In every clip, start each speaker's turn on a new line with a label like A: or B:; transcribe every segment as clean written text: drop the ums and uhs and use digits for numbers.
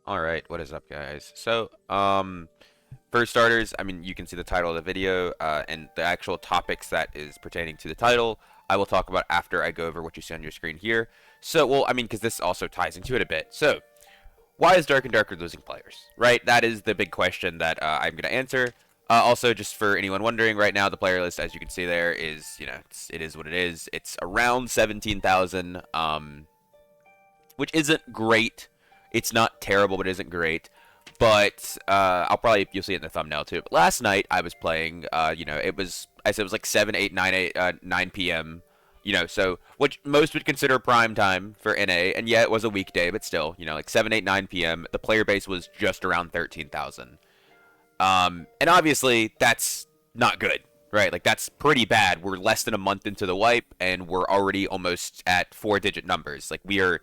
A: All right, what is up, guys? So, for starters, I mean, you can see the title of the video, and the actual topics that is pertaining to the title, I will talk about after I go over what you see on your screen here. So, well, I mean, because this also ties into it a bit. So, why is Dark and Darker losing players, right? That is the big question that I'm going to answer. Also, just for anyone wondering, right now the player list, as you can see there, is, it is what it is. It's around 17,000, which isn't great. It's not terrible, but it isn't great. But you'll see it in the thumbnail too. But last night I was playing, I said it was like 7, 8, 9, 8, 9 p.m. So what most would consider prime time for NA, and yeah, it was a weekday, but still, like 7, 8, 9 p.m. The player base was just around 13,000. And obviously that's not good, right? Like that's pretty bad. We're less than a month into the wipe, and we're already almost at 4-digit numbers. Like we are,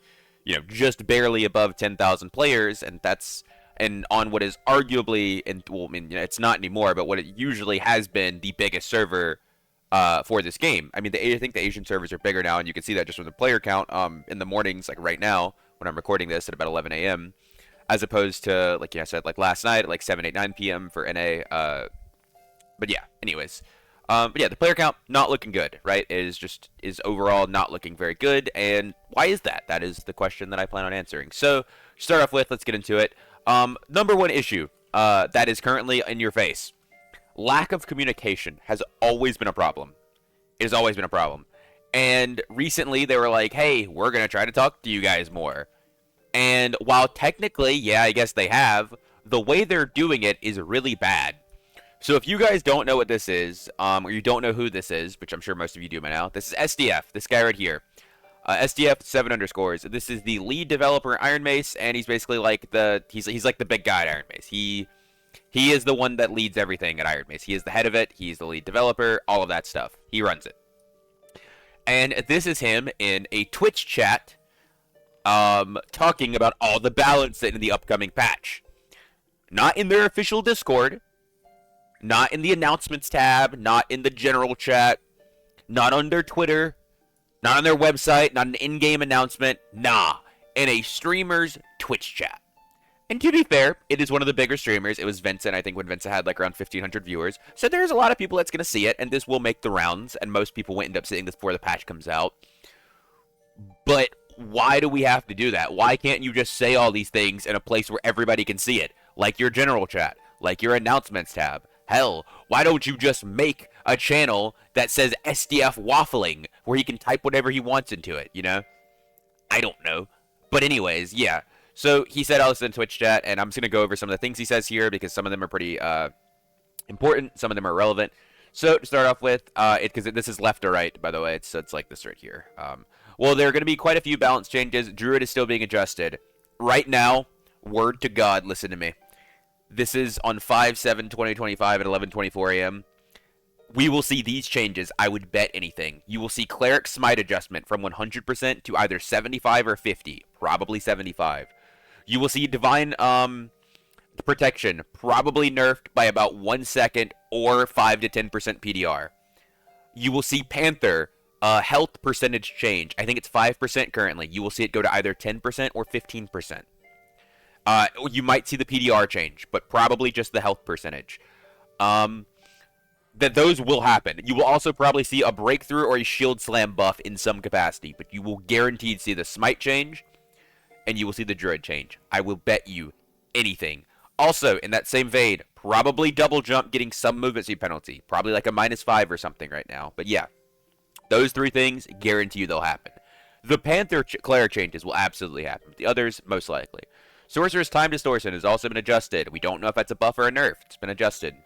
A: just barely above 10,000 players, and on what is arguably, and well, I mean, it's not anymore, but what it usually has been the biggest server for this game. I mean, I think the Asian servers are bigger now, and you can see that just from the player count in the mornings, like right now when I'm recording this at about 11 a.m., as opposed to, like I said, like last night at like 7, 8, 9 p.m. for NA. But yeah, anyways. But yeah, the player count not looking good, right? Is overall not looking very good, and why is that? That is the question that I plan on answering. So, to start off with, let's get into it. Number one issue that is currently in your face. Lack of communication has always been a problem. It has always been a problem. And recently they were like, hey, we're going to try to talk to you guys more. And while technically, yeah, I guess they have, the way they're doing it is really bad. So if you guys don't know what this is, or you don't know who this is, which I'm sure most of you do by now, this is SDF, this guy right here. SDF 7 underscores. This is the lead developer at Iron Mace, and he's basically like he's like the big guy at Iron Mace. He is the one that leads everything at Iron Mace. He is the head of it. He's the lead developer. All of that stuff. He runs it. And this is him in a Twitch chat, talking about all the balance in the upcoming patch. Not in their official Discord. Not in the announcements tab. Not in the general chat. Not on their Twitter. Not on their website, not an in-game announcement, nah, in a streamer's Twitch chat. And to be fair, it is one of the bigger streamers. It was Vincent, I think, when Vincent had like around 1,500 viewers. So there's a lot of people that's going to see it, and this will make the rounds, and most people will end up seeing this before the patch comes out. But why do we have to do that? Why can't you just say all these things in a place where everybody can see it? Like your general chat, like your announcements tab. Hell, why don't you just make a channel that says SDF Waffling, where he can type whatever he wants into it, I don't know. But anyways, yeah. So he said all this in Twitch chat, and I'm just going to go over some of the things he says here, because some of them are pretty important, some of them are relevant. So to start off with, because this is left or right, by the way, it's like this right here. Well, there are going to be quite a few balance changes. Druid is still being adjusted. Right now, word to God, listen to me. This is on 5/7/2025 at 11:24 a.m. We will see these changes, I would bet anything. You will see Cleric Smite adjustment from 100% to either 75 or 50. Probably 75. You will see Divine Protection probably nerfed by about 1 second or 5 to 10% PDR. You will see Panther health percentage change. I think it's 5% currently. You will see it go to either 10% or 15%. You might see the PDR change, but probably just the health percentage. That those will happen. You will also probably see a breakthrough or a shield slam buff in some capacity, but you will guaranteed see the smite change, and you will see the druid change. I will bet you anything. Also, in that same vein, probably double jump getting some movement speed penalty. Probably like a -5 or something right now. But yeah, those three things, guarantee you they'll happen. The Panther Cleric changes will absolutely happen. The others, most likely. Sorcerer's Time Distortion has also been adjusted. We don't know if that's a buff or a nerf. It's been adjusted.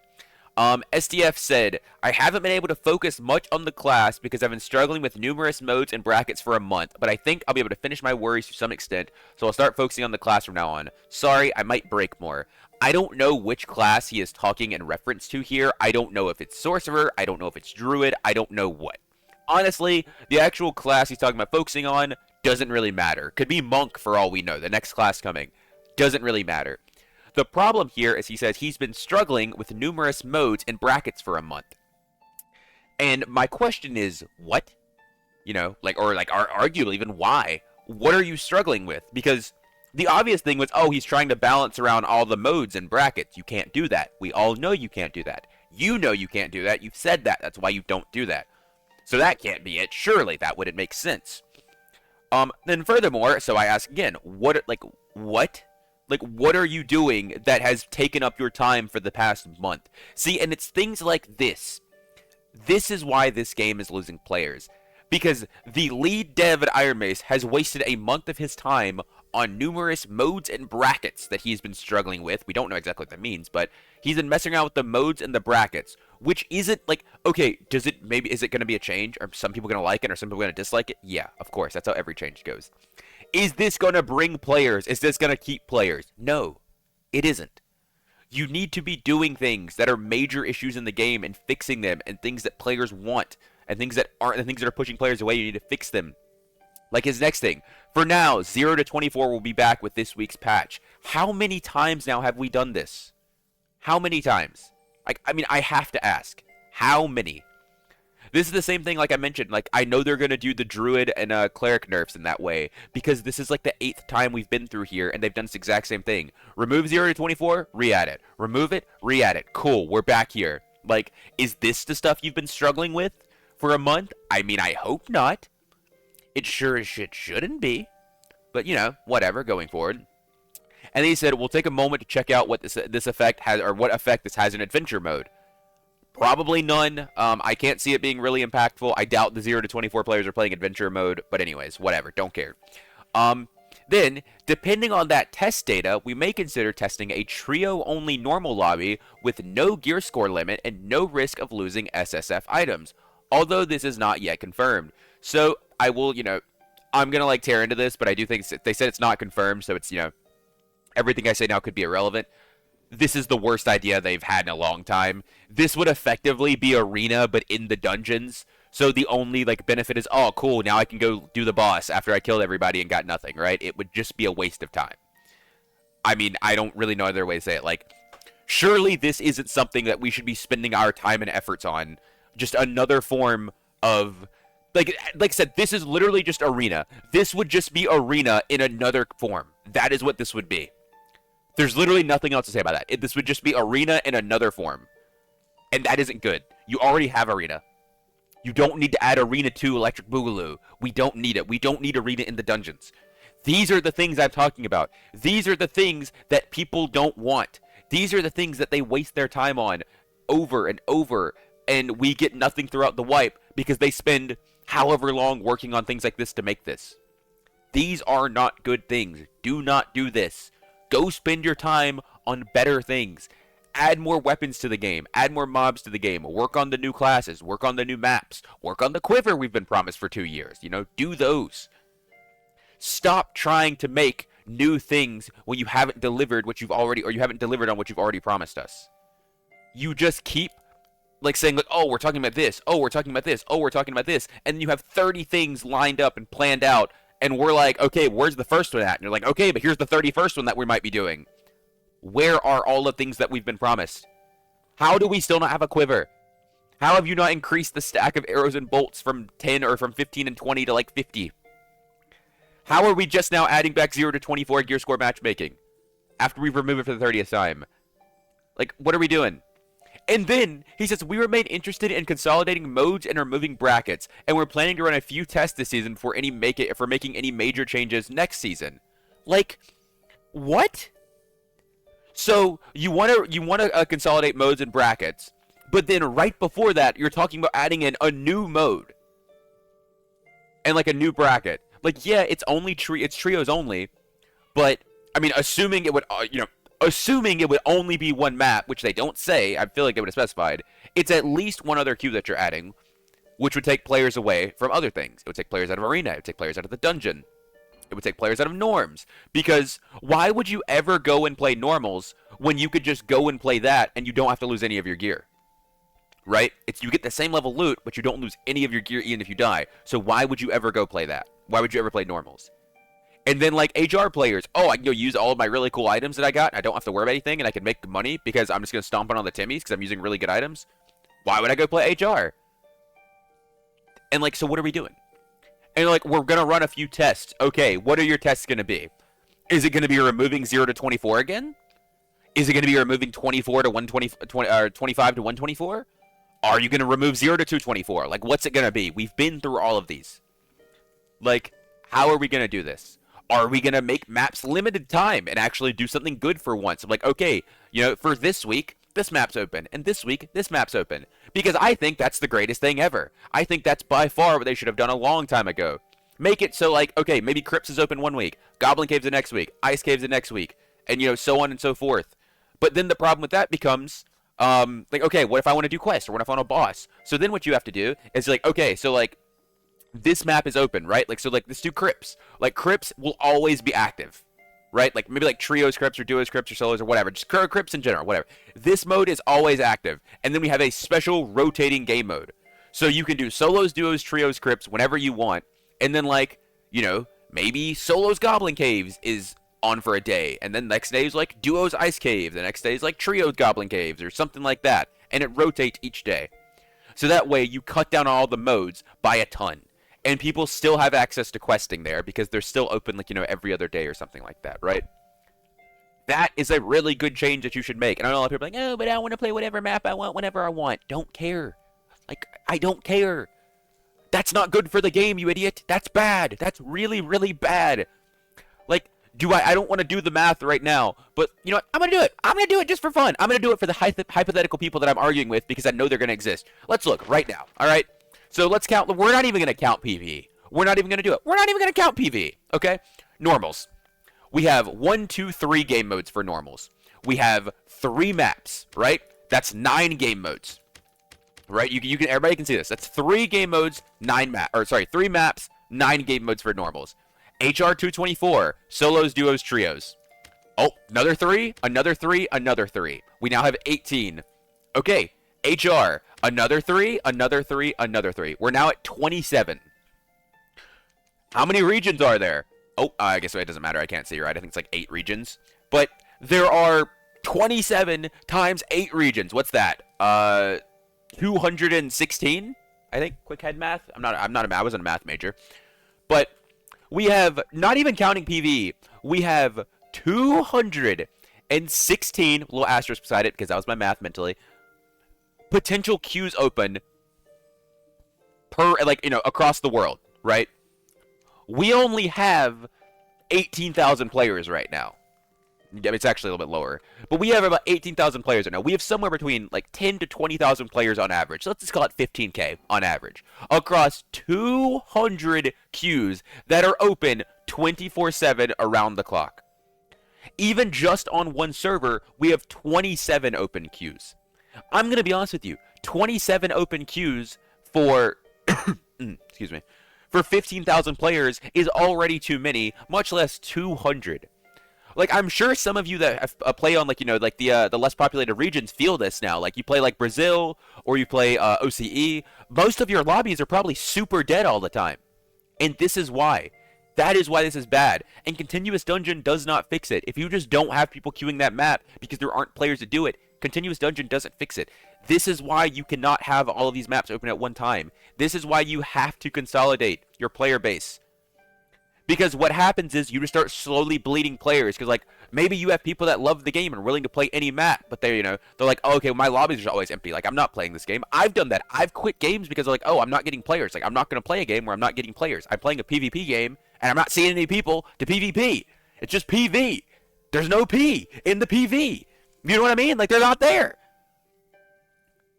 A: SDF said, I haven't been able to focus much on the class because I've been struggling with numerous modes and brackets for a month, but I think I'll be able to finish my worries to some extent, so I'll start focusing on the class from now on. Sorry, I might break more. I don't know which class he is talking in reference to here. I don't know if it's Sorcerer. I don't know if it's Druid. I don't know what. Honestly, the actual class he's talking about focusing on doesn't really matter. Could be Monk for all we know, the next class coming. Doesn't really matter. The problem here is he says he's been struggling with numerous modes and brackets for a month. And my question is, what? Arguably even why? What are you struggling with? Because The obvious thing was, oh, he's trying to balance around all the modes and brackets. You can't do that. We all know you can't do that. You know you can't do that. You've said that. That's why you don't do that. So that can't be it. Surely that wouldn't make sense. Then furthermore, so I ask again, what? Like, what are you doing that has taken up your time for the past month? See, and it's things like this. This is why this game is losing players. Because the lead dev at Iron Mace has wasted a month of his time on numerous modes and brackets that he's been struggling with. We don't know exactly what that means, but he's been messing around with the modes and the brackets, which isn't like, okay, is it going to be a change? Are some people going to like it? Or some people going to dislike it? Yeah, of course. That's how every change goes. Is this going to bring players? Is this going to keep players? No, it isn't. You need to be doing things that are major issues in the game and fixing them, and things that players want, and things that aren't, and things that are pushing players away. You need to fix them. Like his next thing. For now, 0 to 24 will be back with this week's patch. How many times now have we done this? How many times? Like, I mean, I have to ask. How many? This is the same thing like I mentioned. Like, I know they're going to do the Druid and Cleric nerfs in that way, because this is like the 8th time we've been through here, and they've done this exact same thing. Remove 0 to 24, re-add it. Remove it, re-add it. Cool, we're back here. Like, is this the stuff you've been struggling with for a month? I mean, I hope not. It sure as shit shouldn't be. But, you know, whatever, going forward. And then he said, we'll take a moment to check out what this effect has, or what effect this has in adventure mode. Probably none. I can't see it being really impactful. I doubt the 0 to 24 players are playing adventure mode. But anyways, whatever. Don't care. Then, depending on that test data, we may consider testing a trio-only normal lobby with no gear score limit and no risk of losing SSF items. Although this is not yet confirmed. So, I will, you know, I'm going to like tear into this, but I do think they said it's not confirmed, so it's, you know, everything I say now could be irrelevant. This is the worst idea they've had in a long time. This would effectively be arena, but in the dungeons. So the only, like, benefit is, oh, cool, now I can go do the boss after I killed everybody and got nothing, right? It would just be a waste of time. I mean, I don't really know other way to say it. Like, surely this isn't something that we should be spending our time and efforts on. Just another form of... Like I said, this is literally just arena. This would just be arena in another form. That is what this would be. There's literally nothing else to say about that. This would just be arena in another form. And that isn't good. You already have arena. You don't need to add arena to Electric Boogaloo. We don't need it. We don't need arena in the dungeons. These are the things I'm talking about. These are the things that people don't want. These are the things that they waste their time on over and over. And we get nothing throughout the wipe because they spend however long working on things like this to make this. These are not good things. Do not do this. Go spend your time on better things. Add more weapons to the game. Add more mobs to the game. Work on the new classes. Work on the new maps. Work on the quiver we've been promised for 2 years. You know, do those. Stop trying to make new things when you haven't delivered what you've already, or you haven't delivered on what you've already promised us. You just keep like saying, like, oh, we're talking about this, oh, we're talking about this, oh, we're talking about this, and then you have 30 things lined up and planned out, and we're like, okay, where's the first one at? And you're like, okay, but here's the 31st one that we might be doing. Where are all the things that we've been promised? How do we still not have a quiver? How have you not increased the stack of arrows and bolts from 10 or from 15 and 20 to like 50? How are we just now adding back 0 to 24 gear score matchmaking after we've removed it for the 30th time? Like, what are we doing? And then, he says, we remain interested in consolidating modes and removing brackets, and we're planning to run a few tests this season for making any major changes next season. Like, what? So, you want to consolidate modes and brackets, but then right before that, you're talking about adding in a new mode. And, like, a new bracket. Like, yeah, it's trios only, but, I mean, assuming it would, assuming it would only be one map, which they don't say, I feel like they would have specified, it's at least one other queue that you're adding, which would take players away from other things. It would take players out of arena. It would take players out of the dungeon. It would take players out of norms. Because why would you ever go and play normals when you could just go and play that and you don't have to lose any of your gear? Right? You get the same level loot, but you don't lose any of your gear even if you die. So why would you ever go play that? Why would you ever play normals? And then, like, HR players, oh, I can go use all of my really cool items that I got. I don't have to worry about anything, and I can make money because I'm just going to stomp on all the Timmies because I'm using really good items. Why would I go play HR? And, like, so what are we doing? And, like, we're going to run a few tests. Okay, what are your tests going to be? Is it going to be removing 0 to 24 again? Is it going to be removing 24 to 120, or 25 to 124? Are you going to remove 0 to 224? Like, what's it going to be? We've been through all of these. Like, how are we going to do this? Are we going to make maps limited time and actually do something good for once? I'm like, okay, you know, for this week, this map's open, and this week, this map's open. Because I think that's the greatest thing ever. I think that's by far what they should have done a long time ago. Make it so, like, okay, maybe Crypts is open one week, Goblin Cave's the next week, Ice Cave's the next week, and, you know, so on and so forth. But then the problem with that becomes, like, okay, what if I want to do quests, or what if I want a boss? So then what you have to do is, like, okay, so, like, this map is open, right? Like, so, like, let's do Crypts. Like, Crypts will always be active, right? Like, maybe, like, Trios Crypts, or Duos Crypts, or Solos, or whatever. Just Crypts in general, whatever. This mode is always active. And then we have a special rotating game mode. So you can do Solos, Duos, Trios, Crypts whenever you want. And then, like, you know, maybe Solos Goblin Caves is on for a day, and then next day is like Duos Ice Cave, the next day is like Trios Goblin Caves, or something like that, and it rotates each day. So that way you cut down all the modes by a ton, and people still have access to questing there because they're still open, like, you know, every other day or something like that, right? That is a really good change that you should make. And I know a lot of people are like, oh, but I want to play whatever map I want whenever I want. Don't care. Like, I don't care. That's not good for the game, you idiot. That's bad. That's really, really bad. Like, I don't want to do the math right now, but, you know what? I'm going to do it. I'm going to do it just for fun. I'm going to do it for the hypothetical people that I'm arguing with because I know they're going to exist. Let's look right now, all right? So let's count. We're not even going to count PvE. We're not even going to do it. We're not even going to count PvE, okay? Normals. We have 1, 2, 3 game modes for normals. We have 3 maps, right? That's 9 game modes, right? You can everybody can see this. That's 3 game modes, 3 maps, 9 game modes for normals. HR 224, solos, duos, trios. Oh, another 3, another 3, another 3. We now have 18. Okay, HR, another 3, another 3, another 3. We're now at 27. How many regions are there? Oh, I guess it doesn't matter. I can't see, right? I think it's like 8 regions. But there are 27 times 8 regions. What's that? 216? I think. Quick head math. I wasn't a math major. But we have, not even counting PvE, we have 216, little asterisk beside it because that was my math mentally, potential queues open per, like, you know, across the world, right? We only have 18,000 players right now. It's actually a little bit lower. But we have about 18,000 players right now. We have somewhere between like 10 to 20,000 players on average. So let's just call it 15K on average. Across 200 queues that are open 24/7 around the clock. Even just on one server, we have 27 open queues. I'm going to be honest with you. 27 open queues for... excuse me. For 15,000 players is already too many, much less 200. Like, I'm sure some of you that play on, like, you know, like the less populated regions feel this now. Like, you play like Brazil or you play OCE. Most of your lobbies are probably super dead all the time. And this is why. That is why this is bad. And Continuous Dungeon does not fix it. If you just don't have people queuing that map because there aren't players to do it, Continuous Dungeon doesn't fix it. This is why you cannot have all of these maps open at one time. This is why you have to consolidate your player base. Because what happens is you just start slowly bleeding players. Because, like, maybe you have people that love the game and are willing to play any map. But they're, you know, they're like, oh, okay, well, my lobbies are always empty. Like, I'm not playing this game. I've done that. I've quit games because they're like, oh, I'm not getting players. Like, I'm not going to play a game where I'm not getting players. I'm playing a PvP game and I'm not seeing any people to PvP. It's just PV. There's no P in the PV. You know what I mean? Like, they're not there.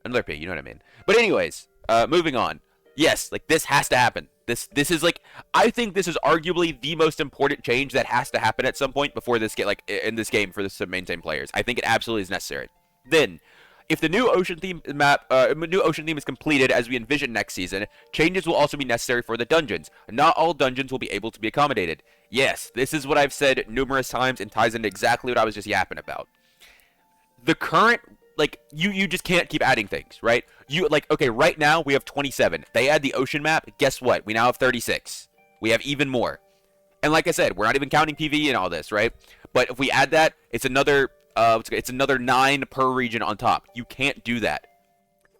A: Another P, you know what I mean? But anyways, moving on. Yes, like, this has to happen. This is, like, I think this is arguably the most important change that has to happen at some point before this in this game for this to maintain players. I think it absolutely is necessary. Then, if the new ocean theme is completed as we envision next season, changes will also be necessary for the dungeons. Not all dungeons will be able to be accommodated. Yes, this is what I've said numerous times and ties into exactly what I was just yapping about. The current, like, you just can't keep adding things, right? Okay, right now we have 27. They add the ocean map, guess what? We now have 36. We have even more. And like I said, we're not even counting PvE and all this, right? But if we add that, it's another 9 per region on top. You can't do that.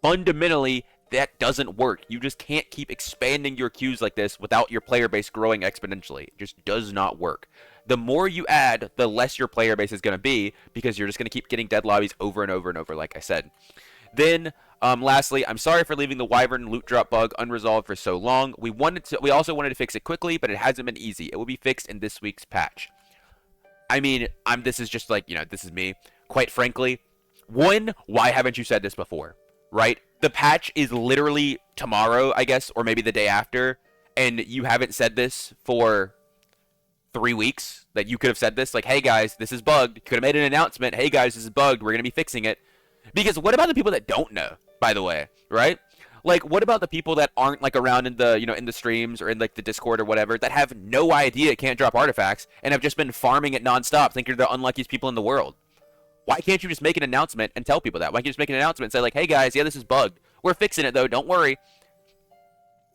A: Fundamentally, that doesn't work. You just can't keep expanding your queues like this without your player base growing exponentially. It just does not work. The more you add, the less your player base is going to be, because you're just going to keep getting dead lobbies over and over and over, like I said. Then, lastly, I'm sorry for leaving the Wyvern loot drop bug unresolved for so long. We also wanted to fix it quickly, but it hasn't been easy. It will be fixed in this week's patch. I mean, this is just like, this is me. Quite frankly, one, why haven't you said this before, right? The patch is literally tomorrow, I guess, or maybe the day after, and you haven't said this for 3 weeks, that you could have said this, like, hey guys, this is bugged. You could have made an announcement, hey guys, this is bugged, we're going to be fixing it. Because what about the people that don't know, by the way, right? Like, what about the people that aren't, like, around in the, in the streams or in, like, the Discord or whatever, that have no idea it can't drop artifacts and have just been farming it nonstop, thinking they're the unluckiest people in the world? Why can't you just make an announcement and tell people that? Why can't you just make an announcement and say, like, hey guys, yeah, this is bugged. We're fixing it, though, don't worry.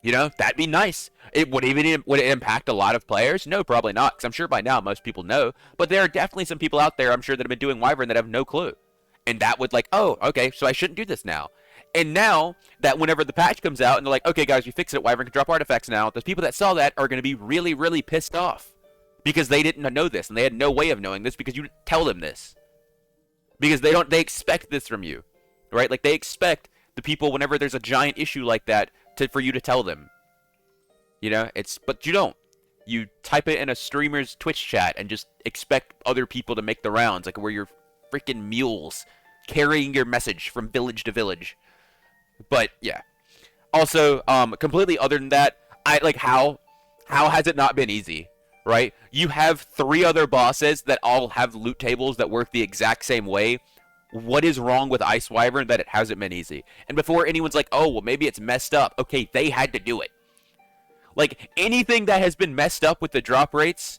A: That'd be nice. Would it impact a lot of players? No, probably not, because I'm sure by now most people know. But there are definitely some people out there, I'm sure, that have been doing Wyvern that have no clue. And that would, like, oh, okay, so I shouldn't do this now. And now that whenever the patch comes out and they're like, okay, guys, we fixed it, Wyvern can drop artifacts now, those people that saw that are going to be really, really pissed off. Because they didn't know this, and they had no way of knowing this because you didn't tell them this. Because they expect this from you, right? Like, they expect the people, whenever there's a giant issue like that, for you to tell them. But you don't. You type it in a streamer's Twitch chat and just expect other people to make the rounds, like we're your freaking mules carrying your message from village to village. But yeah. Also, completely other than that, how has it not been easy, right? You have 3 other bosses that all have loot tables that work the exact same way. What is wrong with Ice Wyvern that it hasn't been easy? And before anyone's like, oh, well, maybe it's messed up. Okay, they had to do it. Like, anything that has been messed up with the drop rates,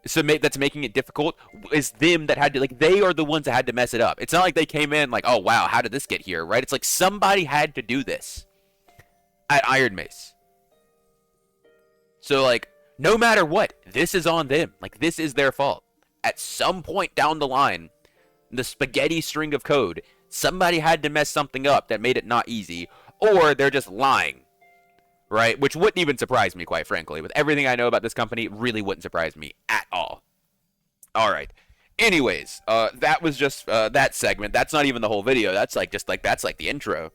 A: that's making it difficult, is them that had to, like, they are the ones that had to mess it up. It's not like they came in like, oh, wow, how did this get here, right? It's like somebody had to do this at Iron Mace. So, like, no matter what, this is on them. Like, this is their fault. At some point down the line, the spaghetti string of code, somebody had to mess something up that made it not easy, or they're just lying, right? Which wouldn't even surprise me, quite frankly. With everything I know about this company, it really wouldn't surprise me at all. All right. Anyways, that was just that segment. That's not even the whole video. That's that's like the intro.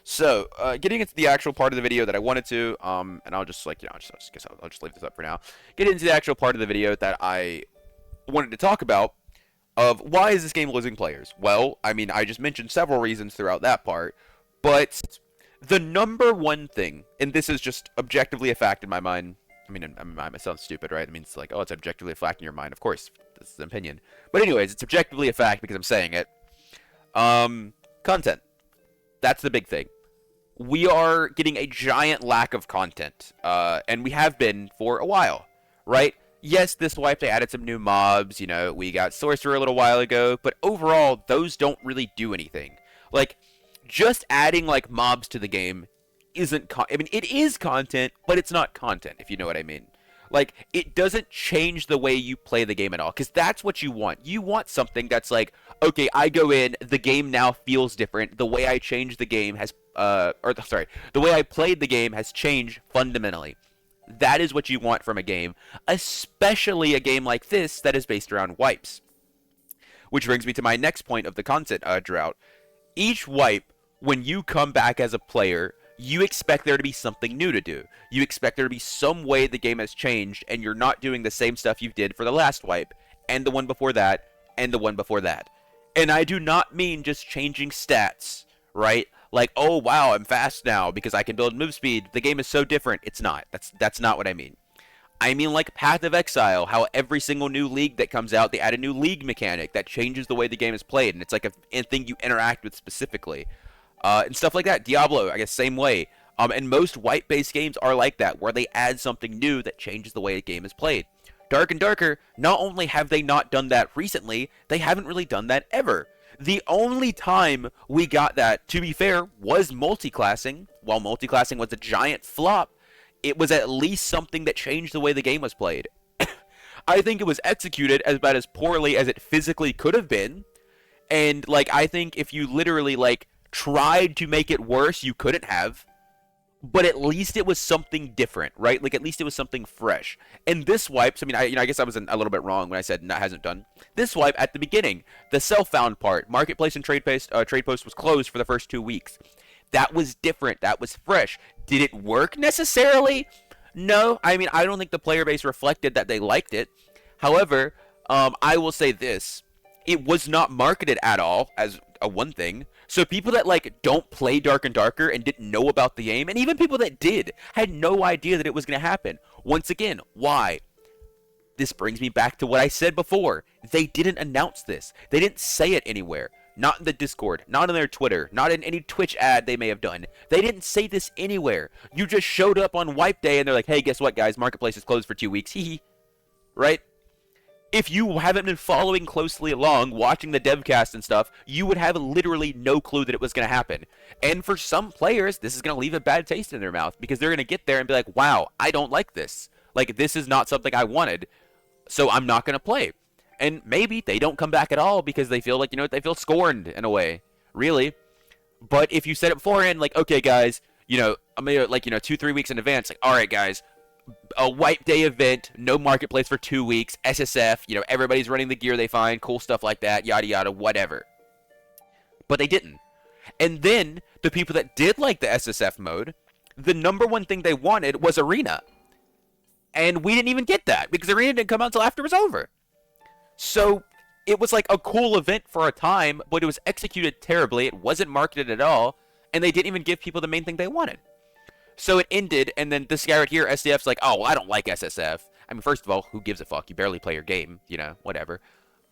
A: So, getting into the actual part of the video that I wanted to, and I'll just I guess I'll just leave this up for now. Get into the actual part of the video that I wanted to talk about. Of why is this game losing players? Well, I mean, I just mentioned several reasons throughout that part, but the number one thing, and this is just objectively a fact in my mind. I mean, it sounds stupid, right? I mean, it's like, oh, it's objectively a fact in your mind. Of course, this is an opinion. But anyways, it's objectively a fact because I'm saying it. Content. That's the big thing. We are getting a giant lack of content, and we have been for a while, right? Yes, this wipe, they added some new mobs, we got Sorcerer a little while ago, but overall, those don't really do anything. Like, just adding, like, mobs to the game isn't I mean, it is content, but it's not content, if you know what I mean. Like, it doesn't change the way you play the game at all, because that's what you want. You want something that's like, okay, I go in, the game now feels different, the way I change the game has, the way I played the game has changed fundamentally. That is what you want from a game, especially a game like this that is based around wipes. Which brings me to my next point of the content drought. Each wipe, when you come back as a player, you expect there to be something new to do. You expect there to be some way the game has changed, and you're not doing the same stuff you did for the last wipe, and the one before that, and the one before that. And I do not mean just changing stats, right? Like, oh wow, I'm fast now because I can build move speed. The game is so different. It's not. That's not what I mean. I mean like Path of Exile, how every single new league that comes out, they add a new league mechanic that changes the way the game is played, and it's like a thing you interact with specifically. And stuff like that. Diablo, I guess, same way. And most wipe-based games are like that, where they add something new that changes the way a game is played. Dark and Darker, not only have they not done that recently, they haven't really done that ever. The only time we got that, to be fair, was multiclassing. While multiclassing was a giant flop, it was at least something that changed the way the game was played. I think it was executed about as poorly as it physically could have been. And, like, I think if you literally, like, tried to make it worse, you couldn't have. but at least it was something different, right? Like at least it was something fresh. And this wipes, I mean, I guess I was a little bit wrong when I said that hasn't done. This wipe at the beginning, the self-found part, marketplace and trade post was closed for the first 2 weeks. That was different. That was fresh. Did it work necessarily? No. I mean, I don't think the player base reflected that they liked it. However, I will say this: it was not marketed at all as a one thing. So people that like don't play Dark and Darker and didn't know about the game, and even people that did, had no idea that it was going to happen. Once again, why? This brings me back to what I said before. They didn't announce this. They didn't say it anywhere. Not in the Discord, not on their Twitter, not in any Twitch ad they may have done. They didn't say this anywhere. You just showed up on Wipe Day and they're like, hey, guess what, guys? Marketplace is closed for 2 weeks. Hee hee. Right? If you haven't been following closely along, watching the devcast and stuff, you would have literally no clue that it was going to happen. And for some players, this is going to leave a bad taste in their mouth because they're going to get there and be like, wow, I don't like this. Like, this is not something I wanted, so I'm not going to play. And maybe they don't come back at all because they feel like, they feel scorned in a way, really. But if you said it beforehand, like, okay, guys, I'm going to, 2-3 weeks in advance, like, all right, guys, a Wipe Day event, no marketplace for 2 weeks, SSF, everybody's running the gear they find, cool stuff like that, yada yada, whatever. But they didn't. And then, the people that did like the SSF mode, the number one thing they wanted was Arena. And we didn't even get that, because Arena didn't come out until after it was over. So, it was like a cool event for a time, but it was executed terribly, it wasn't marketed at all, and they didn't even give people the main thing they wanted. So it ended, and then this guy right here, SDF's like, oh, well, I don't like SSF. I mean, first of all, who gives a fuck? You barely play your game, whatever.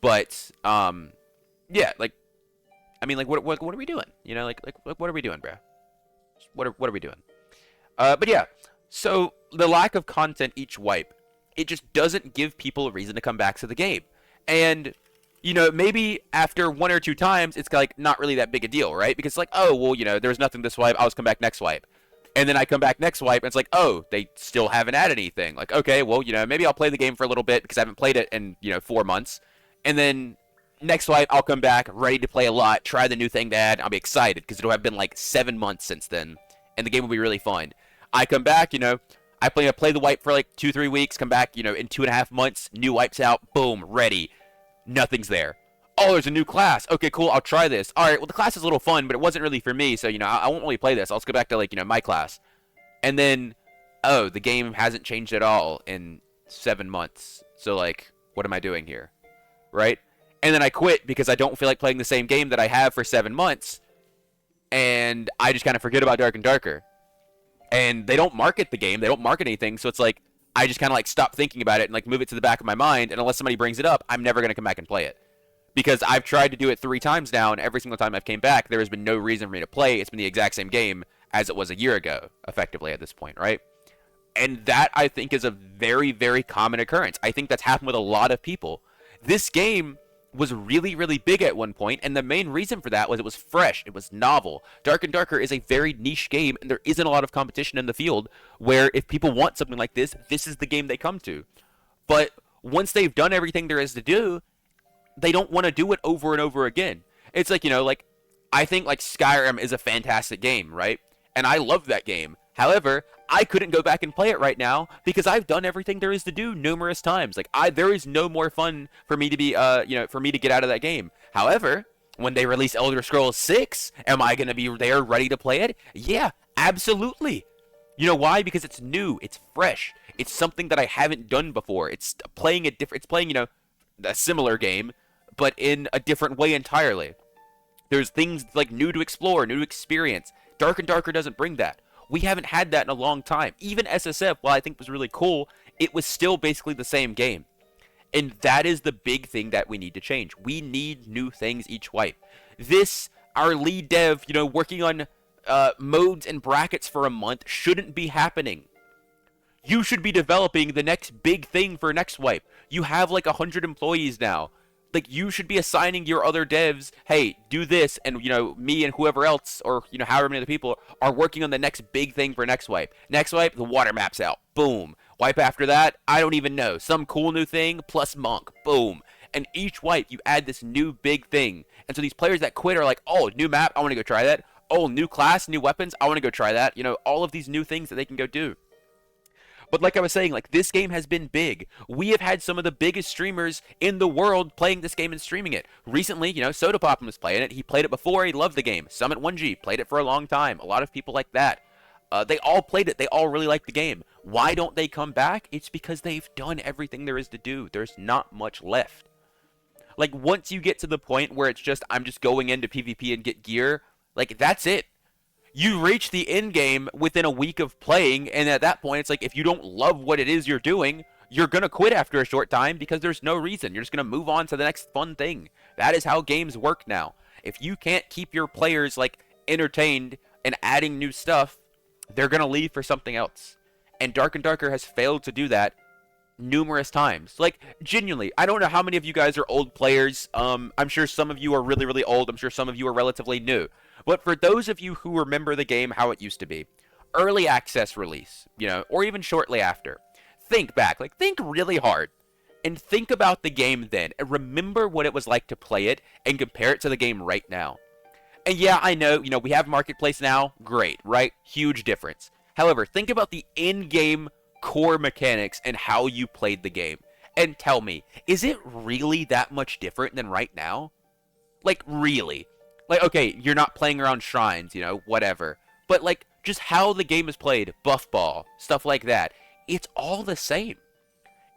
A: But, yeah, like, I mean, like, what are we doing? What are we doing, bro? What are we doing? But yeah, so the lack of content each wipe, it just doesn't give people a reason to come back to the game. And, maybe after 1 or 2 times, it's like not really that big a deal, right? Because it's like, oh, well, there was nothing this wipe, I'll just come back next wipe. And then I come back next wipe, and it's like, oh, they still haven't added anything. Like, okay, well, maybe I'll play the game for a little bit because I haven't played it in, 4 months. And then next wipe, I'll come back ready to play a lot, try the new thing to add. I'll be excited because it'll have been like 7 months since then, and the game will be really fun. I come back, I play the wipe for like 2-3 weeks, come back, in 2.5 months, new wipes out, boom, ready. Nothing's there. Oh, there's a new class. Okay, cool. I'll try this. All right. Well, the class is a little fun, but it wasn't really for me. So, I won't really play this. I'll just go back to, like, my class. And then, oh, the game hasn't changed at all in 7 months. So, like, what am I doing here? Right? And then I quit because I don't feel like playing the same game that I have for 7 months. And I just kind of forget about Dark and Darker. And they don't market the game. They don't market anything. So it's like, I just kind of, like, stop thinking about it and, like, move it to the back of my mind. And unless somebody brings it up, I'm never going to come back and play it. Because I've tried to do it 3 times now, and every single time I've came back, there has been no reason for me to play. It's been the exact same game as it was a year ago, effectively, at this point, right? And that, I think, is a very, very common occurrence. I think that's happened with a lot of people. This game was really, really big at one point, and the main reason for that was it was fresh. It was novel. Dark and Darker is a very niche game, and there isn't a lot of competition in the field where if people want something like this, this is the game they come to. But once they've done everything there is to do, they don't want to do it over and over again. It's like, I think, like, Skyrim is a fantastic game, right? And I love that game. However, I couldn't go back and play it right now because I've done everything there is to do numerous times. Like, there is no more fun for me to be, for me to get out of that game. However, when they release Elder Scrolls 6, am I going to be there ready to play it? Yeah, absolutely. You know why? Because it's new. It's fresh. It's something that I haven't done before. It's playing, a similar game, but in a different way entirely. There's things like new to explore, new to experience. Dark and Darker doesn't bring that. We haven't had that in a long time. Even SSF, while I think was really cool, it was still basically the same game. And that is the big thing that we need to change. We need new things each wipe. This, our lead dev, working on modes and brackets for a month shouldn't be happening. You should be developing the next big thing for next wipe. You have like 100 employees now. Like, you should be assigning your other devs, hey, do this, and, me and whoever else, or, however many other people, are working on the next big thing for next wipe. Next wipe, the water map's out. Boom. Wipe after that, I don't even know. Some cool new thing, plus Monk. Boom. And each wipe, you add this new big thing. And so these players that quit are like, oh, new map, I want to go try that. oh, new class, new weapons, I want to go try that. You know, all of these new things that they can go do. But like I was saying, like this game has been big. We have had some of the biggest streamers in the world playing this game and streaming it. Recently, you know, Soda Poppin was playing it. He played it before. He loved the game. Summit 1G played it for a long time. A lot of people like that. They all played it. They all really like the game. Why don't they come back? It's because they've done everything there is to do. There's not much left. Like once you get to the point where it's just I'm just going into PvP and get gear, like that's it. You reach the end game within a week of playing, and at that point, it's like if you don't love what it is you're doing, you're gonna quit after a short time because there's no reason. You're just gonna move on to the next fun thing. That is how games work now. If you can't keep your players like entertained and adding new stuff, they're gonna leave for something else. And Dark and Darker has failed to do that numerous times. Like, genuinely, I don't know how many of you guys are old players. I'm sure some of you are really, really old. I'm sure some of you are relatively new. But for those of you who remember the game how it used to be, early access release, you know, or even shortly after, think back, like, think really hard. And think about the game then, and remember what it was like to play it, and compare it to the game right now. And yeah, I know, you know, we have Marketplace now, great, right? Huge difference. However, think about the in-game core mechanics and how you played the game. And tell me, is it really that much different than right now? Like, really? Like, okay, you're not playing around shrines, you know, whatever. But, like, just how the game is played, buff ball, stuff like that, it's all the same.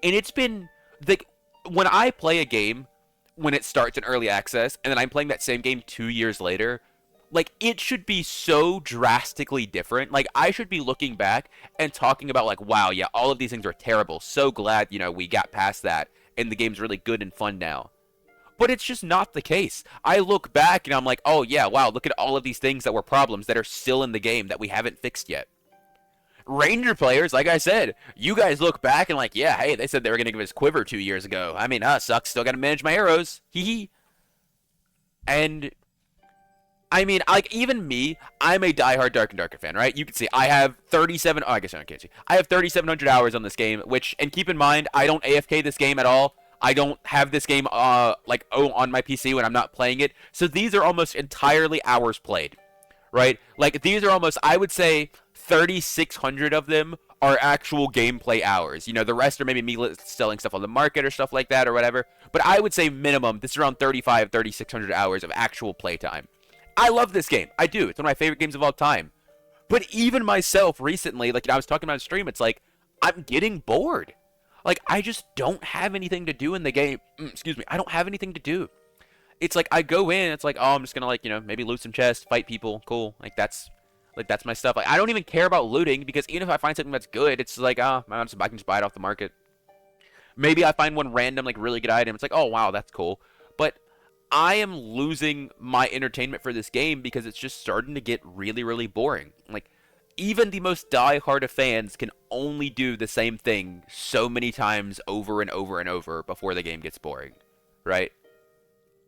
A: And it's been, like, when I play a game, when it starts in early access, and then I'm playing that same game 2 years later, like, it should be so drastically different. Like, I should be looking back and talking about, like, wow, yeah, all of these things are terrible. So glad, you know, we got past that, and the game's really good and fun now. But it's just not the case. I look back, and I'm like, oh, yeah, wow, look at all of these things that were problems that are still in the game that we haven't fixed yet. Ranger players, like I said, you guys look back and like, yeah, hey, they said they were going to give us Quiver 2 years ago. I mean, sucks, still got to manage my arrows. Hee hee. And I mean, like, even me, I'm a diehard Dark and Darker fan, right? You can see I have 37, oh, I guess I can't see. I have 3,700 hours on this game, which, and keep in mind, I don't AFK this game at all. I don't have this game, like, on my PC when I'm not playing it. So these are almost entirely hours played, right? Like, these are almost, I would say, 3,600 of them are actual gameplay hours. You know, the rest are maybe me selling stuff on the market or stuff like that or whatever. But I would say minimum, this is around 3,600 hours of actual playtime. I love this game. I do. It's one of my favorite games of all time. But even myself recently, like, you know, I was talking about on stream, it's like, I'm getting bored. Like, I just don't have anything to do in the game. Excuse me. I don't have anything to do. It's like, I go in, it's like, oh, I'm just gonna, like, you know, maybe loot some chests, fight people. Cool. Like, that's my stuff. Like, I don't even care about looting, because even if I find something that's good, it's like, I can just buy it off the market. Maybe I find one random, like, really good item. It's like, oh, wow, that's cool. But I am losing my entertainment for this game because it's just starting to get really, really boring. Like, even the most die-hard of fans can only do the same thing so many times over and over and over before the game gets boring, right?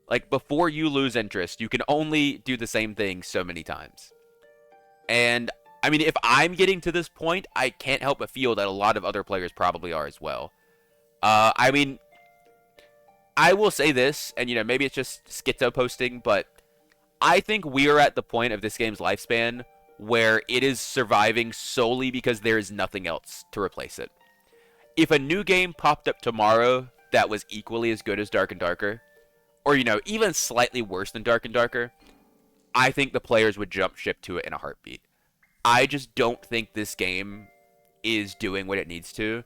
A: Like, before you lose interest, you can only do the same thing so many times. And, I mean, if I'm getting to this point, I can't help but feel that a lot of other players probably are as well. I mean, I will say this, and, you know, maybe it's just schizo posting, but I think we are at the point of this game's lifespan where it is surviving solely because there is nothing else to replace it. If a new game popped up tomorrow that was equally as good as Dark and Darker, or, you know, even slightly worse than Dark and Darker, I think the players would jump ship to it in a heartbeat. I just don't think this game is doing what it needs to.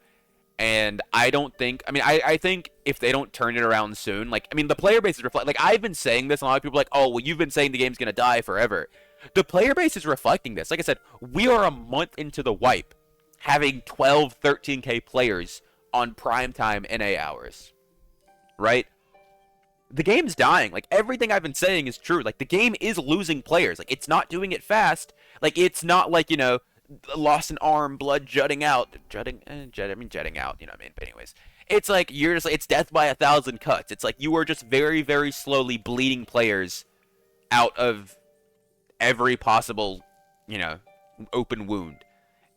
A: And I don't think, I mean, I think if they don't turn it around soon, like, I mean, the player base is like, I've been saying this, and a lot of people are like, oh, well, you've been saying the game's going to die forever. The player base is reflecting this. Like I said, we are a month into the wipe, having 12, 13K players on primetime NA hours, right? The game's dying. Like, everything I've been saying is true. Like, the game is losing players. Like, it's not doing it fast. Like, it's not like, you know, lost an arm, blood jutting out. Jutting out, you know what I mean? But anyways, it's like, you're just like, it's death by 1,000 cuts. It's like, you are just very, very slowly bleeding players out of every possible, you know, open wound.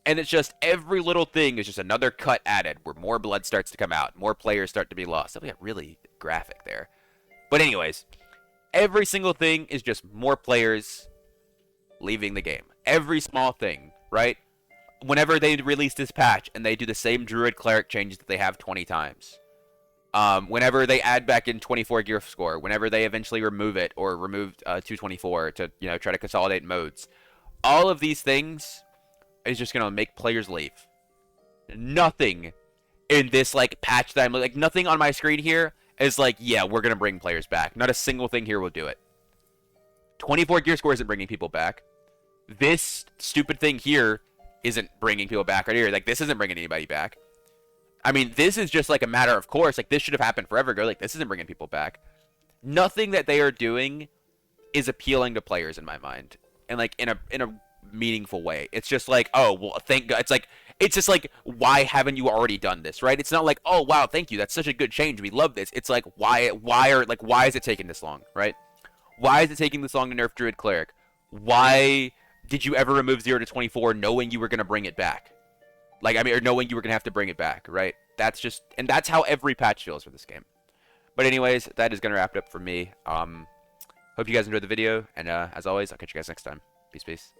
A: And it's just, every little thing is just another cut added where more blood starts to come out, more players start to be lost. That got really graphic there. But anyways, every single thing is just more players, leaving the game. Every small thing, right? Whenever they release this patch and they do the same Druid Cleric changes that they have 20 times. Whenever they add back in 24 gear score, whenever they eventually remove it or remove 224 to try to consolidate modes, all of these things is just gonna make players leave. Nothing in this like patch that I'm like nothing on my screen here is like, yeah, we're gonna bring players back. Not a single thing here will do it. 24 gear score isn't bringing people back. This stupid thing here isn't bringing people back right here. Like, this isn't bringing anybody back. I mean, this is just like a matter of course. Like, this should have happened forever ago. Like, this isn't bringing people back. Nothing that they are doing is appealing to players in my mind, and like in a meaningful way. It's just like, oh well, thank God. It's just like, why haven't you already done this, right? It's not like, oh wow, thank you, that's such a good change, we love this. It's like, why is it taking this long, right? Why is it taking this long to nerf Druid Cleric? Why did you ever remove 0 to 24 knowing you were gonna bring it back? Like, I mean, or knowing you were gonna have to bring it back, right? And that's how every patch feels for this game. But anyways, that is gonna wrap it up for me. Hope you guys enjoyed the video, and as always, I'll catch you guys next time. Peace, peace.